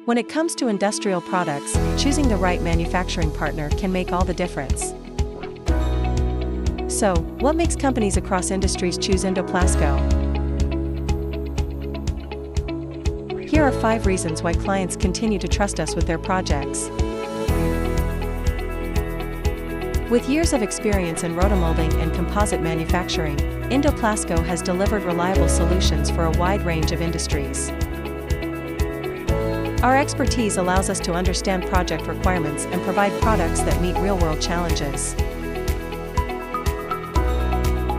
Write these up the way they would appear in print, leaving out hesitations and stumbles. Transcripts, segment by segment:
When it comes to industrial products, choosing the right manufacturing partner can make all the difference. So, what makes companies across industries choose Indoplasko? Here are 5 reasons why clients continue to trust us with their projects. With years of experience in rotomolding and composite manufacturing, Indoplasko has delivered reliable solutions for a wide range of industries. Our expertise allows us to understand project requirements and provide products that meet real-world challenges.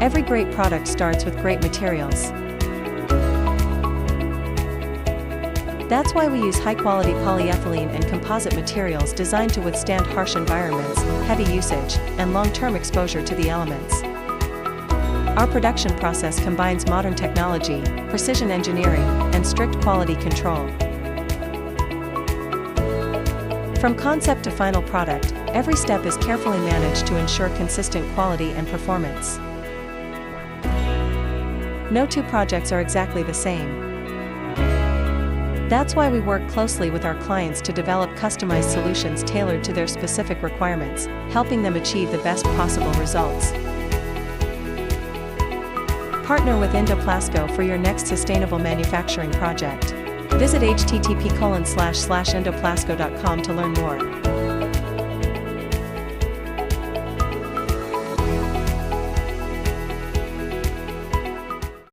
Every great product starts with great materials. That's why we use high-quality polyethylene and composite materials designed to withstand harsh environments, heavy usage, and long-term exposure to the elements. Our production process combines modern technology, precision engineering, and strict quality control. From concept to final product, every step is carefully managed to ensure consistent quality and performance. No two projects are exactly the same. That's why we work closely with our clients to develop customized solutions tailored to their specific requirements, helping them achieve the best possible results. Partner with Indoplasko for your next sustainable manufacturing project. Visit http://indoplasko.com to learn more.